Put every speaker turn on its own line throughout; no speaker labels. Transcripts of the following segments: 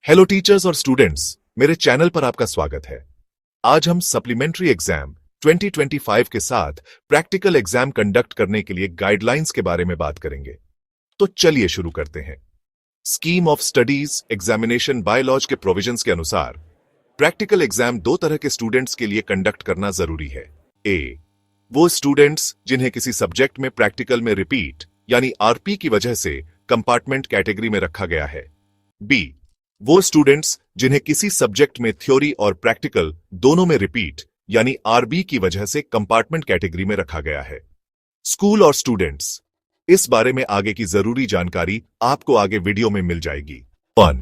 Hello teachers और students, मेरे channel पर आपका स्वागत है। आज हम सप्लीमेंट्री एग्जाम 2025 के साथ प्रैक्टिकल एग्जाम कंडक्ट करने के लिए गाइडलाइंस के बारे में बात करेंगे। तो चलिए शुरू करते हैं। Scheme of studies examination by laws के प्रोविजंस के अनुसार प्रैक्टिकल एग्जाम दो तरह के स्टूडेंट्स के लिए कंडक्ट करना जरूरी है। ए, वो स्टूडेंट्स जिन्हें किसी सब्जेक्ट में प्रैक्टिकल में रिपीट यानी आरपी की वजह से कंपार्टमेंट कैटेगरी में रखा गया है। बी, वो स्टूडेंट्स जिन्हें किसी सब्जेक्ट में थ्योरी और प्रैक्टिकल दोनों में रिपीट यानी आरबी की वजह से कंपार्टमेंट कैटेगरी में रखा गया है। स्कूल और स्टूडेंट्स, इस बारे में आगे की जरूरी जानकारी आपको आगे वीडियो में मिल जाएगी। 1.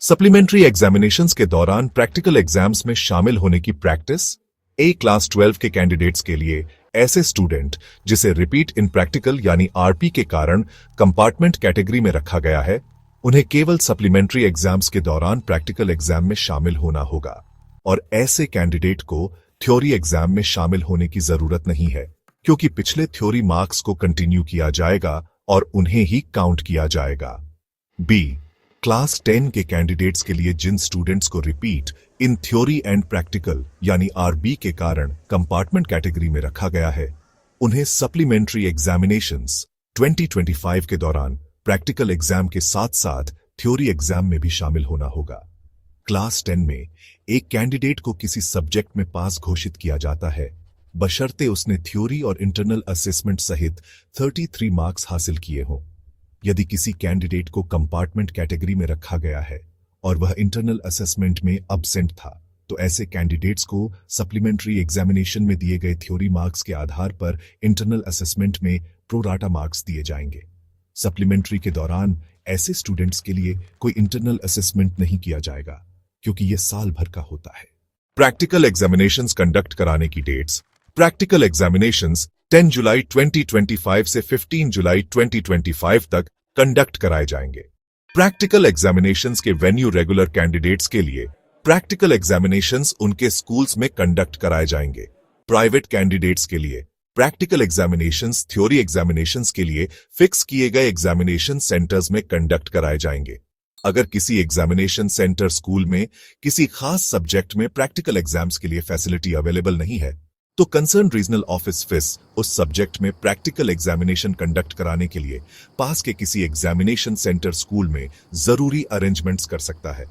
सप्लीमेंट्री एग्जामिनेशंस के दौरान प्रैक्टिकल एग्जाम्स में शामिल होने की प्रैक्टिस। ए क्लास 12 के कैंडिडेट्स के लिए ऐसे स्टूडेंट जिसे रिपीट इन प्रैक्टिकल यानी आरपी के कारण कंपार्टमेंट कैटेगरी में रखा गया है, उन्हें केवल सप्लीमेंट्री एग्जाम्स के दौरान प्रैक्टिकल एग्जाम में शामिल होना होगा और ऐसे कैंडिडेट को थ्योरी एग्जाम में शामिल होने की जरूरत नहीं है, क्योंकि पिछले थ्योरी मार्क्स को कंटिन्यू किया जाएगा और उन्हें ही काउंट किया जाएगा। बी, क्लास 10 के कैंडिडेट्स के लिए जिन स्टूडेंट्स को repeat in theory and practical यानी आरबी के कारण कंपार्टमेंट कैटेगरी में रखा गया है, उन्हें सप्लीमेंट्री एग्जामिनेशंस 2025 के दौरान प्रैक्टिकल एग्जाम के साथ साथ थ्योरी एग्जाम में भी शामिल होना होगा। क्लास 10 में एक कैंडिडेट को किसी सब्जेक्ट में पास घोषित किया जाता है बशर्ते उसने थ्योरी और इंटरनल असेसमेंट सहित 33 मार्क्स हासिल किए हों। यदि किसी कैंडिडेट को कंपार्टमेंट कैटेगरी में रखा गया है और वह इंटरनल असेसमेंट में अब्सेंट था, तो ऐसे कैंडिडेट्स को सप्लीमेंट्री एग्जामिनेशन में दिए गए थ्योरी मार्क्स के आधार पर इंटरनल असेसमेंट में प्रोराटा मार्क्स दिए जाएंगे। सप्लीमेंट्री के दौरान ऐसे स्टूडेंट्स के लिए कोई इंटरनल असेसमेंट नहीं किया जाएगा, क्योंकि यह साल भर का होता है। प्रैक्टिकल एग्जामिनेशंस कंडक्ट कराने की डेट्स। प्रैक्टिकल एग्जामिनेशंस 10 जुलाई 2025 से 15 जुलाई 2025 तक कंडक्ट कराए जाएंगे। प्रैक्टिकल एग्जामिनेशंस के वेन्यू रेगुलर कैंडिडेट्स के लिए प्रैक्टिकल एग्जामिनेशंस उनके स्कूल्स में कंडक्ट कराए जाएंगे। प्राइवेट कैंडिडेट्स के लिए प्रैक्टिकल एग्जामिनेशंस थ्योरी एग्जामिनेशंस के लिए फिक्स किए गए एग्जामिनेशन सेंटर्स में कंडक्ट कराए जाएंगे। अगर किसी एग्जामिनेशन सेंटर स्कूल में किसी खास सब्जेक्ट में प्रैक्टिकल एग्जाम्स के लिए फैसिलिटी अवेलेबल नहीं है, तो कंसर्न रीजनल ऑफिस फिस उस सब्जेक्ट में प्रैक्टिकल एग्जामिनेशन कंडक्ट कराने के लिए पास के किसी एग्जामिनेशन सेंटर स्कूल में जरूरी अरेंजमेंट्स कर सकता है।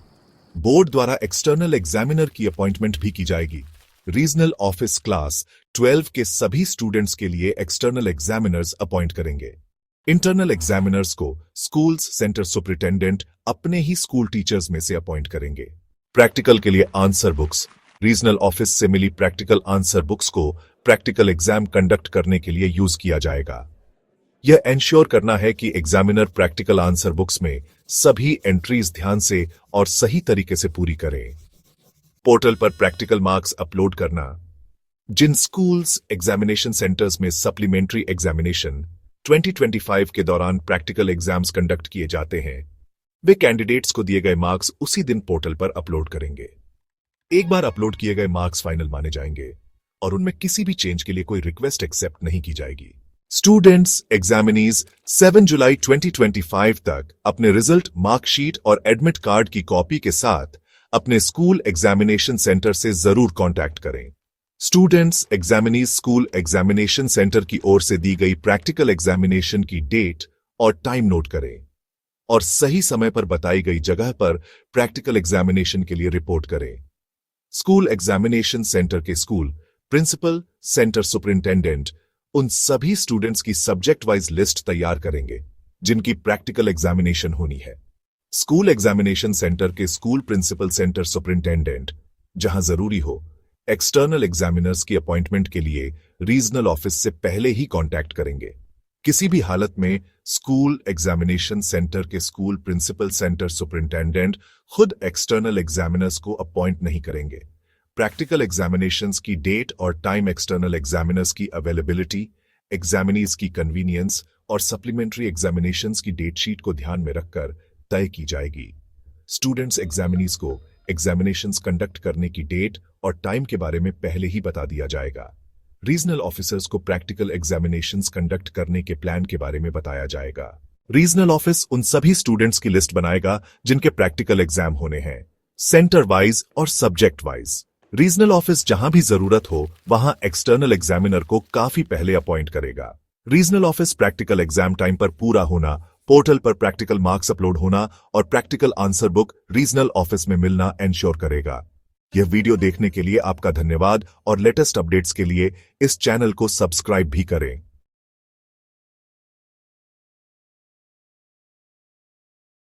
बोर्ड द्वारा एक्सटर्नल एग्जामिनर की अपॉइंटमेंट भी की जाएगी। रीजनल ऑफिस क्लास 12 के सभी स्टूडेंट्स के लिए एक्सटर्नल एग्जामिनर्स अपॉइंट करेंगे। इंटरनल एग्जामिनर्स को स्कूल्स सेंटर सुपरिटेंडेंट अपने ही स्कूल टीचर्स में से अपॉइंट करेंगे। प्रैक्टिकल के लिए आंसर बुक्स। रीजनल ऑफिस से मिली प्रैक्टिकल आंसर बुक्स को प्रैक्टिकल एग्जाम कंडक्ट करने के लिए यूज किया जाएगा। यह एंश्योर करना है कि एग्जामिनर प्रैक्टिकल आंसर बुक्स में सभी एंट्रीज ध्यान से और सही तरीके से पूरी करें। पोर्टल पर प्रैक्टिकल मार्क्स अपलोड करना। जिन स्कूल्स एग्जामिनेशन सेंटर्स में सप्लीमेंट्री एग्जामिनेशन 2025 के दौरान प्रैक्टिकल एग्जाम्स कंडक्ट किए जाते हैं, वे कैंडिडेट्स को दिए गए मार्क्स उसी दिन पोर्टल पर अपलोड करेंगे। एक बार अपलोड किए गए मार्क्स फाइनल माने जाएंगे और उनमें किसी भी चेंज के लिए कोई रिक्वेस्ट एक्सेप्ट नहीं की जाएगी। स्टूडेंट्स एग्जामिनीज 7 जुलाई 2025 तक अपने रिजल्ट, मार्कशीट और एडमिट कार्ड की कॉपी के साथ अपने स्कूल एग्जामिनेशन सेंटर से जरूर कांटेक्ट करें। Students examinees school examination centre की ओर से दी गई प्रैक्टिकल एग्जामिनेशन की डेट और टाइम नोट करें और सही समय पर बताई गई जगह पर प्रैक्टिकल एग्जामिनेशन के लिए रिपोर्ट करें। स्कूल एग्जामिनेशन सेंटर के स्कूल प्रिंसिपल, सेंटर सुपरिंटेंडेंट उन सभी स्टूडेंट्स की सब्जेक्ट वाइज लिस्ट तैयार करेंगे जिनकी प्रैक्टिकल एग्जामिनेशन होनी है। स्कूल एग्जामिनेशन सेंटर के स्कूल प्रिंसिपल, सेंटर सुपरिंटेंडेंट जहां जरूरी हो, एक्सटर्नल एग्जामिनर्स की अपॉइंटमेंट के लिए रीजनल ऑफिस से पहले ही कांटेक्ट करेंगे। किसी भी हालत में स्कूल एग्जामिनेशन सेंटर के स्कूल प्रिंसिपल, सेंटर सुपरिंटेंडेंट खुद एक्सटर्नल एग्जामिनर्स को अपॉइंट नहीं करेंगे। प्रैक्टिकल एग्जामिनेशंस की डेट और टाइम, एक्सटर्नल एग्जामिनर्स की अवेलेबिलिटी, एग्जामिनीज की कन्वीनियंस और सप्लीमेंट्री एग्जामिनेशंस की डेट शीट को ध्यान में रखकर तय की जाएगी। स्टूडेंट्स एग्जामिनीज को एग्जामिनेशंस कंडक्ट करने की डेट और टाइम के बारे में पहले ही बता दिया जाएगा। रीजनल ऑफिसर्स को प्रैक्टिकल एग्जामिनेशंस कंडक्ट करने के प्लान के बारे में बताया जाएगा। रीजनल ऑफिस उन सभी स्टूडेंट्स की लिस्ट बनाएगा जिनके प्रैक्टिकल एग्जाम होने हैं, सेंटर वाइज और सब्जेक्ट वाइज। रीजनल ऑफिस जहां भी जरूरत हो वहां एक्सटर्नल एग्जामिनर को काफी पहले अपॉइंट करेगा। Regional office practical exam time पर पूरा होना, पोर्टल पर प्रैक्टिकल मार्क्स अपलोड होना और practical answer book regional office में मिलना एंश्योर करेगा। यह वीडियो देखने के लिए आपका धन्यवाद और लेटेस्ट अपडेट्स के लिए इस चैनल को सब्सक्राइब भी करें।